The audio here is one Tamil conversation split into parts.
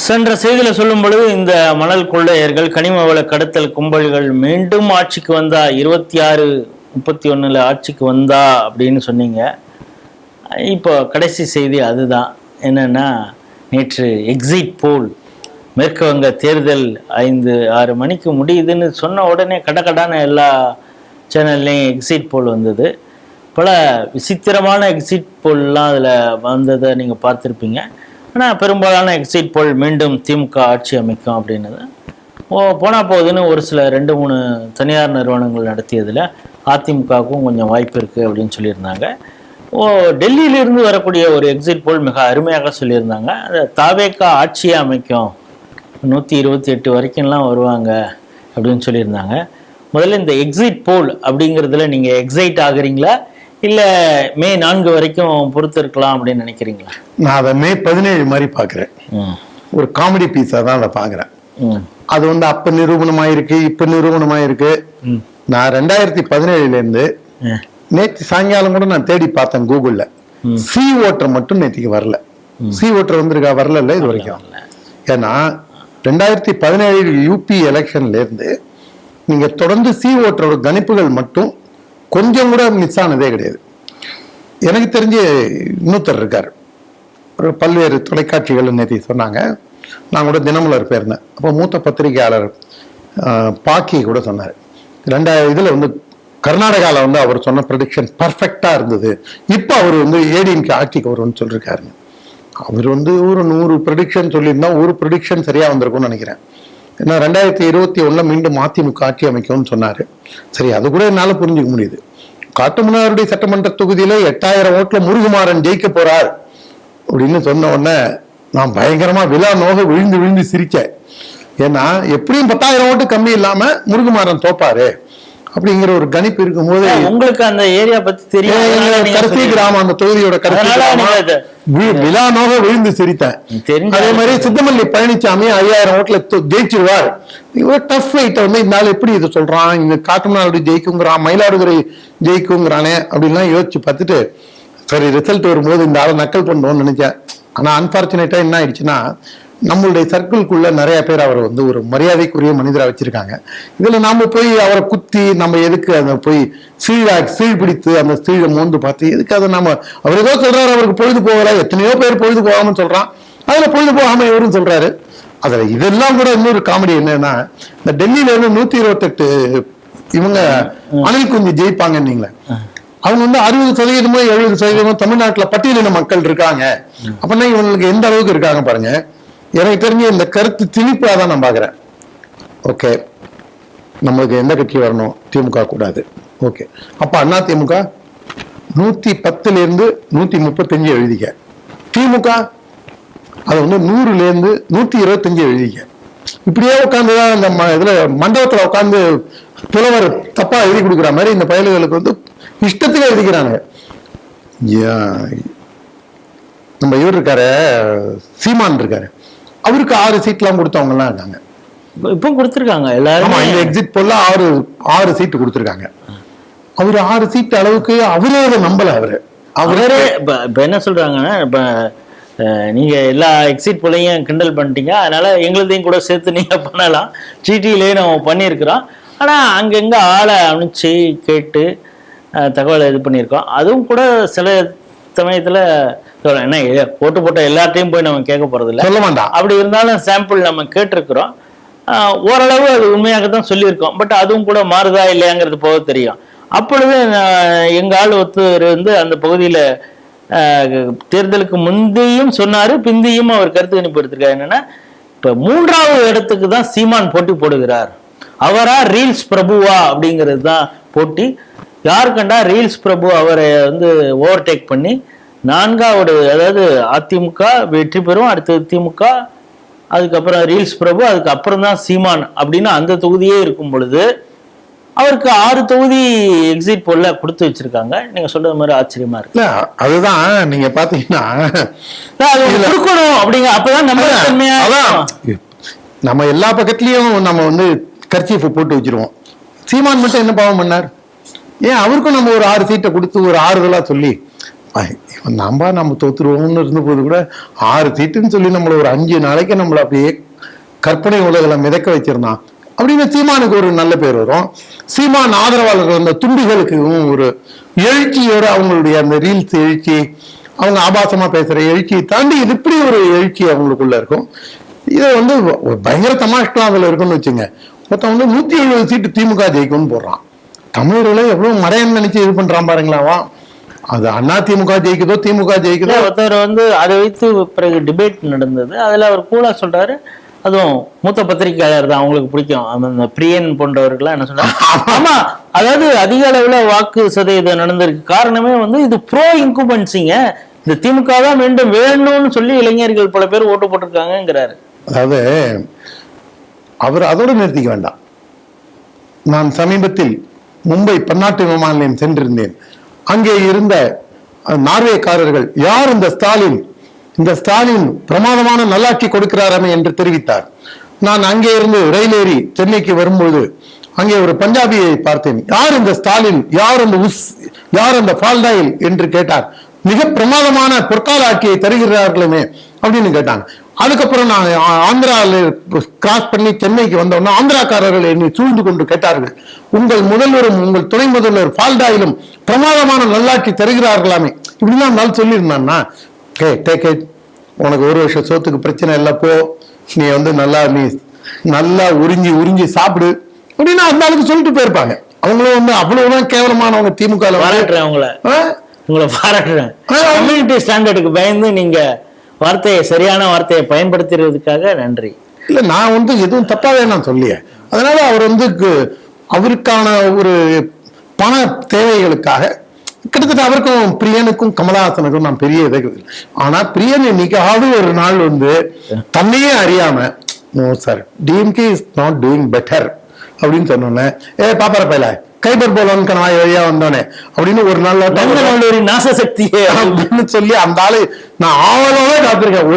சென்ற செய்தியில் சொல்லும் பொழுது இந்த மணல் கொள்ளையர்கள் கனிம வள கடத்தல் கும்பல்கள் மீண்டும் ஆட்சிக்கு வந்தா 26-31 ஆட்சிக்கு வந்தா அப்படின்னு சொன்னீங்க. இப்போ கடைசி செய்தி அதுதான். என்னன்னா, நேற்று எக்ஸிட் போல் மேற்கு வங்க தேர்தல் 5-6 மணிக்கு முடியுதுன்னு சொன்ன உடனே கடகடான எல்லா சேனல்லையும் எக்ஸிட் போல் வந்தது. பல விசித்திரமான எக்ஸிட் போல்லாம் அதில் வந்ததை நீங்கள் பார்த்துருப்பீங்க. ஆனால் பெரும்பாலான எக்ஸிட் போல் மீண்டும் திமுக ஆட்சி அமைக்கும் அப்படின்னது போனால் போகுதுன்னு ஒரு சில 2-3 தனியார் நிறுவனங்கள் நடத்தியதில் அதிமுகவுக்கும் கொஞ்சம் வாய்ப்பு இருக்குது அப்படின்னு சொல்லியிருந்தாங்க. டெல்லியிலிருந்து வரக்கூடிய ஒரு எக்ஸிட் போல் மிக அருமையாக சொல்லியிருந்தாங்க. அதை தாவேக்கா ஆட்சியை அமைக்கும், 128 வரைக்கும்லாம் வருவாங்க அப்படின்னு சொல்லியிருந்தாங்க. முதல்ல இந்த எக்ஸிட் போல் அப்படிங்கிறதுல நீங்கள் எக்ஸைட் ஆகுறீங்களா, இல்லை மே 4 வரைக்கும் பொறுத்து இருக்கலாம் அப்படின்னு நினைக்கிறீங்களா? நான் அதை மே 17 மாதிரி பார்க்குறேன். ஒரு காமெடி பீஸாக தான் அதை பார்க்குறேன். அது வந்து அப்போ நிரூபணமாயிருக்கு, இப்போ நிரூபணமாயிருக்கு. நான் 2017 நேற்று சாயங்காலம் கூட நான் தேடி பார்த்தேன் கூகுளில். சி ஓட்டர் மட்டும் நேற்றுக்கு வரல. சி ஓட்டர் வந்திருக்கா? வரல இது வரைக்கும். ஏன்னா 2017 யூபி எலெக்ஷன்லேருந்து நீங்கள் தொடர்ந்து சி ஓட்டரோட கணிப்புகள் மட்டும் கொஞ்சம் கூட மிஸ் ஆனதே கிடையாது. எனக்கு தெரிஞ்சு இன்னொருத்தர் இருக்கார், பல்வேறு தொலைக்காட்சிகள் நேற்று சொன்னாங்க. நான் கூட தினமலர் போயிருந்தேன். அப்போ மூத்த பத்திரிகையாளர் பாக்கி கூட சொன்னார், 2000 வந்து கர்நாடகாவில் வந்து அவர் சொன்ன ப்ரெடிக்ஷன் பர்ஃபெக்டாக இருந்தது. இப்போ அவர் வந்து ஏடிஎம்கே ஆட்சிக்கு வரும்னு சொல்லியிருக்காருங்க. அவர் வந்து ஒரு 100 ப்ரெடிக்ஷன் சொல்லியிருந்தா ஒரு ப்ரெடிக்ஷன் சரியாக வந்திருக்கும்னு நினைக்கிறேன். ஏன்னா 2021 மீண்டும் அதிமுக ஆட்சி அமைக்கும்னு சொன்னார். சரி, அது கூட என்னால் புரிஞ்சுக்க முடியுது. காட்டுமன்னாருடைய சட்டமன்ற தொகுதியில 8000 ஓட்டுல முருகுமாறன் ஜெயிக்க போறார் அப்படின்னு சொன்ன உடனே நான் பயங்கரமா விழா நோக விழுந்து விழுந்து சிரிச்சேன். ஏன்னா எப்படியும் 10,000 ஓட்டு கம்மி இல்லாம முருகுமாறன் தோப்பாரு அப்படிங்கிற ஒரு கணிப்பு இருக்கும்போது, உங்களுக்கு அந்த ஏரியா பத்தி தெரியும், கடைசி கிராமம், அந்த தொகுதியோட கடைசி விழா நோக விழுந்து சிரித்தேன். அதே மாதிரி சித்தமல்லி பழனிசாமி 5000 ஓட்டுல ஜெயிச்சிருவார். டஃப் ஃபைட்டை வந்து இந்த நாள் எப்படி இது சொல்றான், இங்க காட்டுமன்னாடி ஜெயிக்குங்கிறான், மயிலாடுதுறை ஜெயிக்குங்கிறானே அப்படின்லாம் யோசிச்சு பார்த்துட்டு சரி ரிசல்ட் வரும்போது இந்த ஆளை நக்கல் பண்ணுவோம்னு நினைச்சேன். ஆனா அன்பார்ச்சுனேட்டா என்ன ஆயிடுச்சுன்னா, நம்மளுடைய சர்க்கிள்குள்ள நிறைய பேர் அவரை வந்து ஒரு மரியாதைக்குரிய மனிதராக வச்சிருக்காங்க. இதுல நாம போய் அவரை குத்தி நம்ம எதுக்கு அதை போய் சீழ் பிடித்து அந்த சீழை மோந்து பார்த்து எதுக்கு அதை நம்ம, அவர் ஏதோ சொல்றாரு அவருக்கு பொழுது போகல, எத்தனையோ பேர் பொழுது போகாம சொல்றான், அதுல பொழுது போகாம இவரும் சொல்றாரு. அதுல இதெல்லாம் கூட இன்னொரு காமெடி என்னன்னா, இந்த டெல்லியில இருந்து 128 இவங்க அணில் குஞ்சு ஜெயிப்பாங்கன்னீங்களே, அவங்க வந்து 60%, 70% தமிழ்நாட்டுல பட்டியலின மக்கள் இருக்காங்க. அப்படின்னா இவங்களுக்கு எந்த அளவுக்கு இருக்காங்க பாருங்க. எனக்கு தெரிஞ்ச இந்த கருத்து திணிப்பா தான் நான் பாக்குறேன். ஓகே, நம்மளுக்கு எந்த கட்சி வரணும், திமுக கூடாது. ஓகே, அப்ப அண்ணா திமுக 110 135 எழுதிக்க, திமுக அது வந்து 100 125 எழுதிக்க. இப்படியே உட்காந்துதான் இந்த இதுல மண்டபத்துல உட்காந்து புலவர் தப்பா எழுதி கொடுக்குற மாதிரி இந்த பயல்களுக்கு வந்து இஷ்டத்துக்கு எழுதிக்கிறாங்க. நம்ம இவர் இருக்காரு, சீமான் இருக்காரு, அவருக்கு 6 சீட்லாம் கொடுத்தவங்க எல்லாம் இருக்காங்க. இப்போ கொடுத்துருக்காங்க எல்லாரும். இந்த எக்ஸிட் போல 6 சீட்டு கொடுத்துருக்காங்க. அவரு 6 சீட் அளவுக்கு அவரே அதை நம்பல. அவரே இப்ப என்ன சொல்றாங்கன்னா, இப்ப நீங்க எல்லா எக்ஸிட் போலையும் கிண்டல் பண்ணிட்டீங்க, அதனால எங்களதையும் கூட சேர்த்து நீங்க பண்ணலாம், ஜிடியிலேயே நம்ம பண்ணியிருக்கிறோம். ஆனா அங்கங்க ஆளை அனுப்பிச்சு கேட்டு தகவலை இது பண்ணியிருக்கோம். அதுவும் கூட சில சமயத்துல என்ன ஓட்டு போட்ட எல்லாத்தையும் போய் நம்ம கேட்க போறது இல்லை, சொல்ல வேண்டாம். அப்படி இருந்தாலும் சாம்பிள் நம்ம கேட்டிருக்கிறோம். ஓரளவு அது உண்மையாக தான் சொல்லியிருக்கோம். பட் அதுவும் கூட மாறுதா இல்லையாங்கிறது போக தெரியும். அப்பொழுது எங்க ஆள் ஒருத்தர் வந்து அந்த பகுதியில தேர்தலுக்கு முந்தையும் சொன்னாரு, பிந்தியும் அவர் கருத்து கணிப்பு எடுத்திருக்காரு. என்னன்னா, இப்ப 3வது இடத்துக்கு தான் சீமான் போட்டி போடுகிறார். அவரா ரீல்ஸ் பிரபுவா அப்படிங்கிறது தான் போட்டி. யார் கண்டா ரீல்ஸ் பிரபு அவரை வந்து ஓவர்டேக் பண்ணி 4வது, அதாவது அதிமுக வெற்றி பெறும், அடுத்தது திமுக, அதுக்கப்புறம் ரீல்ஸ் பிரபு, அதுக்கப்புறம் தான் சீமான் அப்படின்னு அந்த தொகுதியே இருக்கும் பொழுது அவருக்கு 6 தொகுதி எக்ஸிட் போல கொடுத்து வச்சிருக்காங்க. நீங்க சொல்றது மாதிரி ஆச்சரியமா இருக்கு. அதுதான் நீங்க பாத்தீங்கன்னா கொடுக்கணும் அப்படிங்க, அப்பதான் நம்ம எல்லா பக்கத்துலயும் நம்ம வந்து கர்ச்சீஃப் போட்டு வச்சிருவோம். சீமான் மட்டும் என்ன பாவம் பண்ணார்? ஏன் அவருக்கும் நம்ம ஒரு 6 சீட்டை கொடுத்து ஒரு ஆறுதலா சொல்லி நம்ம தோத்துருவோம்னு இருந்த போது கூட 6 சீட்டுன்னு சொல்லி நம்மள ஒரு 5 நாளைக்கு நம்மள அப்படியே கற்பனை உலகில மிதக்க வச்சிருந்தான் அப்படின்னு சீமானுக்கு ஒரு நல்ல பேர் வரும். சீமான் ஆதரவாளர்கள் அந்த துண்டிகளுக்கு ஒரு எழுச்சியோட அவங்களுடைய அந்த ரீல்ஸ் எழுச்சி, அவங்க ஆபாசமா பேசுற எழுச்சியை தாண்டி இது இப்படி ஒரு எழுச்சி அவங்களுக்குள்ள இருக்கும். இதை வந்து பயங்கர தமாஷ்லாம் அதுல இருக்குன்னு வச்சுங்க. மொத்தம் வந்து 170 சீட்டு திமுக ஜெயிக்கும்னு போடுறான். தமிழர்களை எவ்வளவு மடையன்னு நினைச்சு இது பண்றான் பாருங்களாவா. அது அண்ணா திமுக ஜெயிக்குதோ திமுக ஜெயிக்குதோ. ஒருத்தர் வந்து அதை வைத்து பிறகு டிபேட் நடந்தது. அதுல அவர் கூட சொல்றாரு, அதுவும் மூத்த பத்திரிகையாளர் தான், அவங்களுக்கு பிடிக்கும் அந்த பிரியன் போன்றவர்கள்லாம் என்ன சொன்னாங்க, ஆமா அதாவது அதிக அளவுல வாக்கு சதவீதம் நடந்திருக்கு. காரணமே வந்து இது ப்ரோ இன்குபன்சிங்க, இந்த திமுக தான் மீண்டும் வேணும்னு சொல்லி இளைஞர்கள் பல பேர் ஓட்டு போட்டிருக்காங்கிறாரு. அதாவது அவர் அதோடு நிறுத்திக்க வேண்டாம். நான் சமீபத்தில் மும்பை பன்னாட்டு விமான நிலையம் சென்றிருந்தேன். அங்கே இருந்த நார்வேக்காரர்கள், யார் இந்த ஸ்டாலின், இந்த ஸ்டாலின் பிரமாதமான நல்லாட்சி கொடுக்கிறாராமே என்று தெரிவித்தார். நான் அங்கே இருந்து ரயில் ஏறி சென்னைக்கு வரும்போது அங்கே ஒரு பஞ்சாபியை பார்த்தேன். யார் இந்த ஸ்டாலின், யார் அந்த யார் அந்த ஃபால்டாயில் என்று கேட்டார். மிக பிரமாதமான பொற்கால ஆட்சியை தருகிறார்களுமே அப்படின்னு கேட்டாங்க. அதுக்கப்புறம் நான் ஆந்திராவில் கிராஸ் பண்ணி சென்னைக்கு வந்தோம்னா ஆந்திராக்காரர்கள் என்னை சூழ்ந்து கொண்டு கேட்டார்கள், உங்கள் முதல்வரும் உங்கள் துணை முதல்வர் ஃபால்டாயிலும் பிரமாதமான நல்லாட்சி தருகிறார்களாமே இப்படிலாம் நாள் சொல்லியிருந்தான்னா, உனக்கு 1 வருஷம் சோத்துக்கு பிரச்சனை இல்லை, போ நீ வந்து நீ நல்லா உறிஞ்சி சாப்பிடு அப்படின்னு அந்த ஆளுக்கு சொல்லிட்டு போயிருப்பாங்க. அவங்களும் வந்து அவ்வளவுதான் கேவலமானவங்க. திமுக உங்களை பாராட்டுறேன். கம்யூனிட்டி ஸ்டாண்டர்டுக்கு பயந்து நீங்க சரியான வார்த்தையை பயன்படுத்துறதுக்காக நன்றி. இல்ல, நான் வந்து எதுவும் தப்பாவே நான் சொல்லிய. அதனால அவர் வந்து அவருக்கான ஒரு பண தேவைகளுக்காக கிட்டத்தட்ட அவருக்கும் பிரியனுக்கும் கமலஹாசனுக்கும் நான் பெரிய இதை. ஆனா பிரியன் இன்னைக்காவது ஒரு நாள் வந்து தன்னையே அறியாம, no sir DMK is not doing better அப்படின்னு சொன்னோன்னே, பாப்பார பையல கைபர் போலன் கணவாய் வழியா வந்தோனே அப்படின்னு ஒரு நாள் நாசசக்தி அப்படின்னு சொல்லி அந்த ஆளு நான் ஆவலோட காத்திருக்கேன்.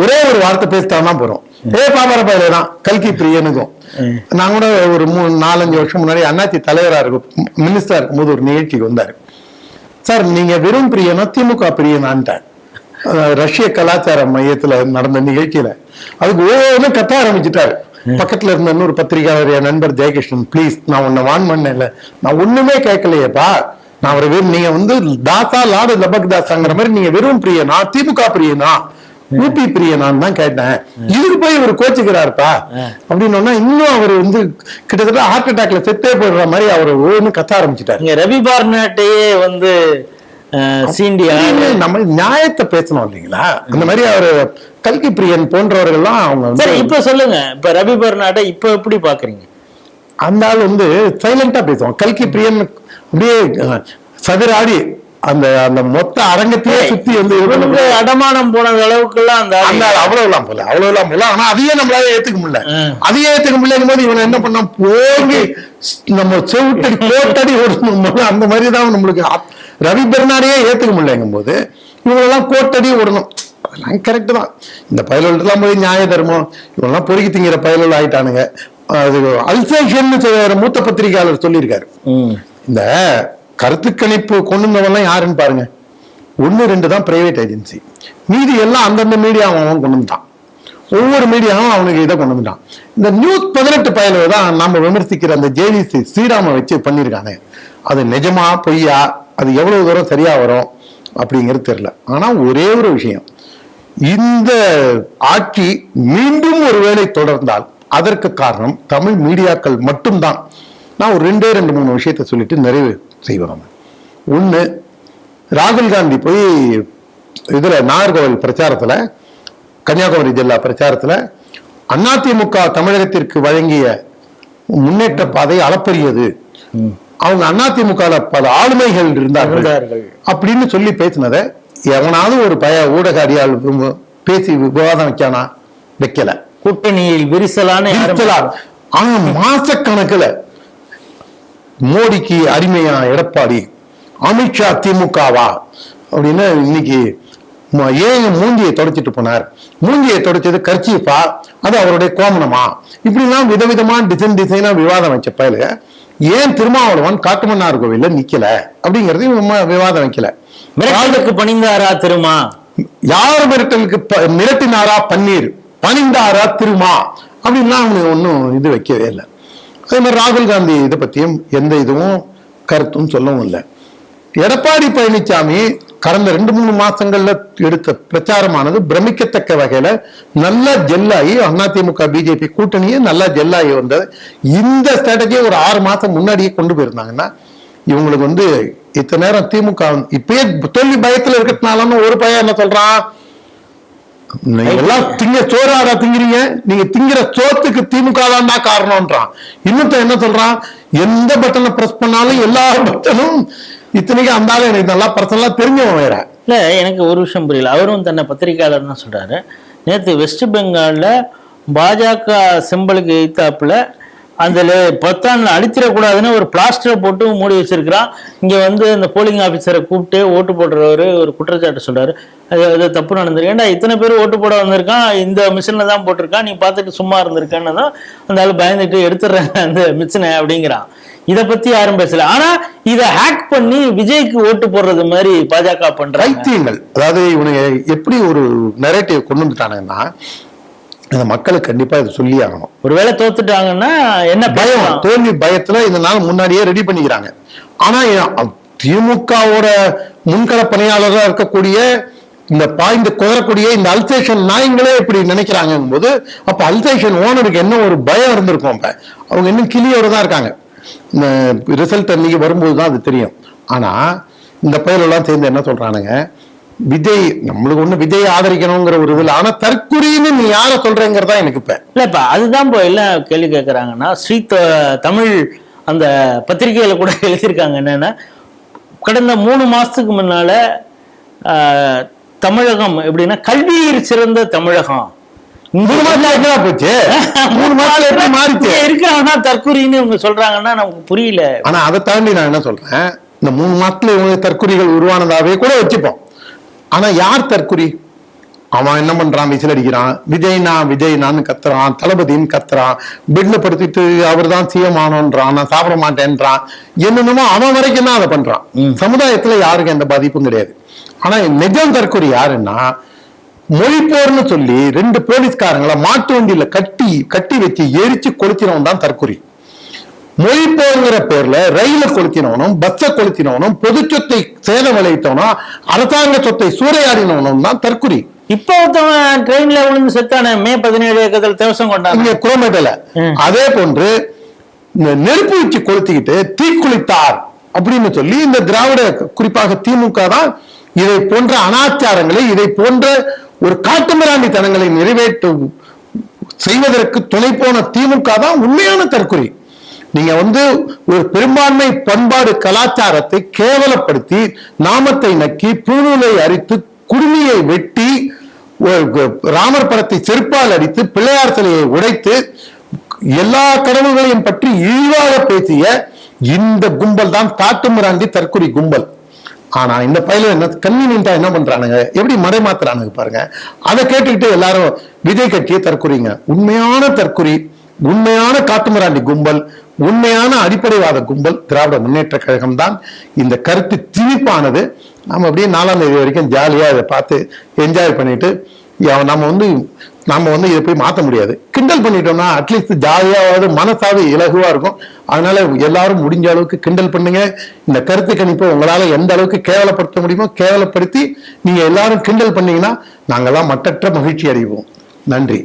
ஒரே ஒரு வார்த்தை பேசிட்டாதான் போறோம். பாப்பார பையல தான் கல்கி பிரியனுக்கும். நான் கூட ஒரு 4-5 வருஷம் முன்னாடி அண்ணாச்சி தலைவரா இருக்கும் மினிஸ்டரா இருக்கும்போது ஒரு நிகழ்ச்சிக்கு வந்தாரு. சார் நீங்க வெறும் பிரியனா திமுக பிரியனான்ட்டேன். ரஷ்ய கலாச்சார மையத்துல நடந்த நிகழ்ச்சியில அதுக்கு ஒவ்வொன்னு கத்த ஆரம்பிச்சுட்டாரு. பக்கத்துல இருந்த இன்னொரு பத்திரிகையாளர் என் நண்பர் ஜெயகிருஷ்ணன், பிளீஸ் நான் உன்னை வான் பண்ணல, நான் ஒண்ணுமே கேட்கலையேப்பா, நான் அவரை நீங்க வந்து தாத்தா லாடு லபக் தாசாங்கிற மாதிரி நீங்க வெறும் பிரியனா திமுக பிரியனா யூபி பிரியனான்னு தான் கேட்டேன், இதுக்கு போய் இவர் கோச்சுக்கிறாருப்பா அப்படின்னு இன்னும் அவர் வந்து கிட்டத்தட்ட ஹார்ட் அட்டாக்ல செத்தே போடுற மாதிரி அவர் ஒவ்வொன்னு கத்த ஆரம்பிச்சுட்டாரு. ரவி பார்னாட்டையே வந்து நம்ம நியாயத்தை பேசணும் இல்லைங்களா, அந்த மாதிரி அவரு கல்கி பிரியன் போன்றவர்கள்லாம் அவங்க. இப்ப சொல்லுங்க, இப்ப ரவி பர்னாட்டை இப்ப எப்படி பாக்குறீங்க? அந்த ஆள் வந்து சைலண்டா பேசுவான். கல்கி பிரியன் அப்படியே சதுராடி அந்த அந்த மொத்த அரங்கத்தையே சுத்தி வந்து அடமானம் போன அளவுக்கு எல்லாம் அந்த அவ்வளவுலாம் போல. ஆனா அதையே நம்மளால ஏத்துக்க முடியலங்கும் போது இவனை என்ன பண்ணா, போங்கி நம்ம செவிட்டடி கோட்டடி ஓடணும் அந்த மாதிரிதான் நம்மளுக்கு. ரவி பெர்னாடையே ஏத்துக்க முடியலங்கும் போது இவங்களெல்லாம் கோட்டடி ஓடணும். அதெல்லாம் கரெக்ட் தான். இந்த பயலெல்லாம் போய் நியாய தர்மம் இவெல்லாம் பொறுக்கி திங்கிற பயலல் ஆயிட்டானுங்க. அது அல்சேஷன் மூத்த பத்திரிகையாளர் சொல்லியிருக்காரு. இந்த கருத்து கணிப்பு கொண்டு வந்தவெல்லாம் யாருன்னு பாருங்க, 1-2 தான் பிரைவேட் ஏஜென்சி, மீதி எல்லாம் அந்தந்த மீடியா அவன் கொண்டு வந்துட்டான். ஒவ்வொரு மீடியாவும் அவனுக்கு இதை கொண்டு வந்துட்டான். இந்த நியூஸ் 18 பயலு தான் நம்ம விமர்சிக்கிற அந்த ஜேவிசி ஸ்ரீராம வச்சு பண்ணியிருக்கானே, அது நிஜமா பொய்யா, அது எவ்வளவு தூரம் சரியா வரும் அப்படிங்கிறது தெரியல. ஆனா ஒரே ஒரு விஷயம், இந்த ஆட்சி மீண்டும் ஒருவேளை தொடர்ந்தால் அதற்கு காரணம் தமிழ் மீடியாக்கள் மட்டும்தான். நான் ஒரு 2-3 விஷயத்த சொல்லிட்டு நிறைவு செய்வோம். ஒண்ணு, ராகுல் காந்தி போய் இதுல நாகர்கோவில் பிரச்சாரத்துல, கன்னியாகுமரி ஜில்லா பிரச்சாரத்துல அதிமுக தமிழகத்திற்கு வழங்கிய முன்னேற்ற பாதை அளப்பரியது, அவங்க அதிமுக பல ஆளுமைகள் இருந்தார்கள் அப்படின்னு சொல்லி பேசினத எவனாவது ஒரு ஊடக அடியால் பேசி விவாதம் வைக்கானா? வைக்கல. கூட்டணியில் விரிசலான ஆனா மாசக்கணக்குல மோடிக்கு அடிமையா எடப்பாடி, அமித்ஷா திமுகவா அப்படின்னு இன்னைக்கு ஏன் மூஞ்சியை தொடச்சிட்டு போனார், மூஞ்சியை தொடச்சது கர்ச்சீஃபா, அது அவருடைய கோமணமா, இப்படிலாம் விதவிதமா டிசைனா விவாதம் வச்ச பயலுக ஏன் திருமாவளவன் காட்டுமன்னார் கோவில்ல நிக்கல அப்படிங்கறது விவாதம் வைக்கல. மிரட்டலுக்கு பணிந்தாரா திருமா? யார் மிரட்டலுக்கு மிரட்டினாரா பன்னீர், பணிந்தாரா திருமா அப்படின்லாம் அவங்க ஒன்றும் இது வைக்கவே இல்லை. அதே மாதிரி ராகுல் காந்தி இதை பத்தியும் எந்த இதுவும் கருத்தும் சொல்லவும் இல்லை. எடப்பாடி பழனிசாமி கடந்த 2-3 மாசங்கள்ல எடுத்த பிரச்சாரமானது பிரமிக்கத்தக்க வகையில நல்லா ஜெல்லாகி, அதிமுக பிஜேபி கூட்டணியே நல்லா ஜெல்லாகி வந்தது. இந்த ஸ்ட்ராட்டஜியை ஒரு 6 மாசம் முன்னாடியே கொண்டு போயிருந்தாங்கன்னா இவங்களுக்கு வந்து இத்தனை நேரம் திமுக இப்பயே தோல்வி பயத்துல இருக்கிறதுனால ஒரு பையன் என்ன சொல்றான், நீங்க எல்லாம் சோறாடா திங்கிறீங்க, நீங்க திங்கிற சோத்துக்கு திமுக தான்டா காரணம்ன்றான். இன்னொருத்த என்ன சொல்றான், எந்த பட்டனை பிரஸ் பண்ணாலும் எல்லா பட்டனும் இத்தனைக்கு அந்தாலும் எனக்கு நல்லா பர்சனலா தெரிஞ்சவன் வேற. இல்ல எனக்கு ஒரு விஷயம் புரியல. அவரும் தன்னை பத்திரிகையாளர் தான் சொல்றாரு. நேற்று வெஸ்ட் பெங்கால்ல பாஜக சிம்பலுக்கு எய்த்தாப்புல அந்த 10 அழிச்சிடக்கூடாதுன்னு ஒரு பிளாஸ்டரை போட்டு மூடி வச்சிருக்கிறான். இங்க வந்து இந்த போலிங் ஆபீசரை கூப்பிட்டு ஓட்டு போடுறவரு ஒரு குற்றச்சாட்டு சொல்றாரு, அது தப்பு நடந்திருக்கு. ஏன்டா இத்தனை பேர் ஓட்டு போட வந்திருக்கான், இந்த மிஷின்ல தான் போட்டிருக்கான், நீ பார்த்துட்டு சும்மா இருந்திருக்கான்னு தான் அந்த ஆள் பயந்துட்டு எடுத்துடுறாங்க அந்த மிஷினை அப்படிங்கிறான். இதை பத்தி யாரும் பேசல. ஆனா இதை ஹேக் பண்ணி விஜய்க்கு ஓட்டு போடுறது மாதிரி பாஜக பண்ற வைத்தியங்கள். அதாவது இவனுங்க எப்படி ஒரு நரேட்டிவ் கொண்டு வந்துட்டானுங்கன்னா இந்த மக்களுக்கு கண்டிப்பா இது சொல்லி ஆகணும். ஒருவேளை தோத்துட்டாங்கன்னா என்ன பயம், தோல்வி பயத்துல இந்த நாள் முன்னாடியே ரெடி பண்ணிக்கிறாங்க. ஆனா திமுகவோட முன்கள பணியாளராக இருக்கக்கூடிய இந்த பாய்ந்து குதறக்கூடிய இந்த அல்சேஷன் நாயங்களே இப்படி நினைக்கிறாங்க போது, அப்ப அல்சேஷன் ஓனருக்கு என்ன ஒரு பயம் இருந்திருக்கும். அப்ப அவங்க இன்னும் கிளியோட தான் இருக்காங்க. இந்த ரிசல்ட் அன்னைக்கு வரும்போது தான் அது தெரியும். ஆனா இந்த பயிரெல்லாம் சேர்ந்து என்ன சொல்றானுங்க, விஜய் நம்மளுக்கு ஒண்ணு விஜய் ஆதரிக்கணுங்கிற ஒரு இதுல, ஆனா தற்குறின்னு நீ யார சொல்றேங்கிறதா எனக்கு இல்லப்ப அதுதான் இப்போ எல்லாம் கேள்வி கேட்கறாங்கன்னா, ஸ்ரீ தமிழ் அந்த பத்திரிகையில கூட எழுதியிருக்காங்க என்னன்னா, கடந்த 3 மாசத்துக்கு முன்னால தமிழகம் எப்படின்னா கல்வியில் சிறந்த தமிழகம் 3 மாசம் என்ன போச்சு, 3 மாசத்துல எப்படி மாறிச்சு இருக்காங்கன்னா தற்குறின்னு இவங்க சொல்றாங்கன்னா நமக்கு புரியல. ஆனா அதை தாண்டி நான் என்ன சொல்றேன், இந்த 3 மாசத்துல இவங்க தற்குறிகள் உருவானதாவே கூட வச்சுப்போம். ஆனா யார் தற்குறி? அவன் என்ன பண்றான், விசில் அடிக்கிறான், விஜய்னான்னு கத்துறான், தளபதின்னு கத்துறான், பெட்ல படுத்திட்டு அவர் தான் சிஎம் ஆனோன்றான், நான் சாப்பிட மாட்டேன்றான், என்னென்னமோ அவன் வரைக்கும் தான் அதை பண்றான். சமுதாயத்துல யாருக்கும் எந்த பாதிப்பும் கிடையாது. ஆனா நிஜம் தற்குறி யாருன்னா, மொழிப்போர்னு சொல்லி 2 போலீஸ்காரங்களை மாட்டு வண்டியில கட்டி வச்சு எரிச்சு கொளுத்தினவன் தான் தற்குறி. மொழிப்போருங்கிற பேர்ல ரயில கொளுத்தினவனும், பஸ்ஸை கொளுத்தினவனும், பொது சொத்தை சேதம் விளைவித்தவனும், அரசாங்க சொத்தை சூறையாடினவனும் தான் தற்குறி. இப்ப ஒருத்தவன் ட்ரெயின்ல விழுந்து செத்தானே மே 17 தேவசம் கொண்டாங்க குரோமேட்டல. அதே போன்று நெருப்பு வச்சு கொளுத்திக்கிட்டு தீக்குளித்தார் அப்படின்னு சொல்லி இந்த திராவிட குறிப்பாக திமுக தான் இதை போன்ற அனாச்சாரங்களை, இதை போன்ற ஒரு காட்டுமிராண்டித்தனங்களை நிறைவேற்ற செய்வதற்கு துணை போன திமுக தான் உண்மையான தற்குறி. நீங்க வந்து ஒரு பெரும்பான்மை பண்பாடு கலாச்சாரத்தை கேவலப்படுத்தி, நாமத்தை நக்கி, பூநூலை அரித்து, குடுமியை வெட்டி, ராமர் படத்தை செருப்பால் அடித்து, பிள்ளையார் சிலையை உடைத்து, எல்லா கடவுள்களையும் பற்றி இழிவாக பேசிய இந்த கும்பல் தான் காட்டுமிராண்டி தற்குறி கும்பல். ஆனா இந்த பயில என்ன கன்வீனியன்டா என்ன பண்றானுங்க, எப்படி மறைமாத்துறானுங்க பாருங்க. அதை கேட்டுக்கிட்டு எல்லாரும் விஜய் கட்சியை தற்குறிங்க. உண்மையான தற்குறி, உண்மையான காட்டுமிராண்டி கும்பல், உண்மையான அடிப்படைவாத கும்பல் திராவிட முன்னேற்ற கழகம் தான். இந்த கருத்து திணிப்பானது நம்ம அப்படியே 4ஆம் தேதி வரைக்கும் ஜாலியா இதை பார்த்து என்ஜாய் பண்ணிட்டு, நம்ம வந்து இதை போய் மாற்ற முடியாது. கிண்டல் பண்ணிட்டோம்னா அட்லீஸ்ட் ஜாலியாவது மனசாவது இலகுவா இருக்கும். அதனால எல்லாரும் முடிஞ்ச அளவுக்கு கிண்டல் பண்ணுங்க. இந்த கருத்து கணிப்பை உங்களால எந்த அளவுக்கு கேவலப்படுத்த முடியுமோ கேவலப்படுத்தி நீங்க எல்லாரும் கிண்டல் பண்ணீங்கன்னா நாங்கெல்லாம் மட்டற்ற மகிழ்ச்சி அடைவோம். நன்றி.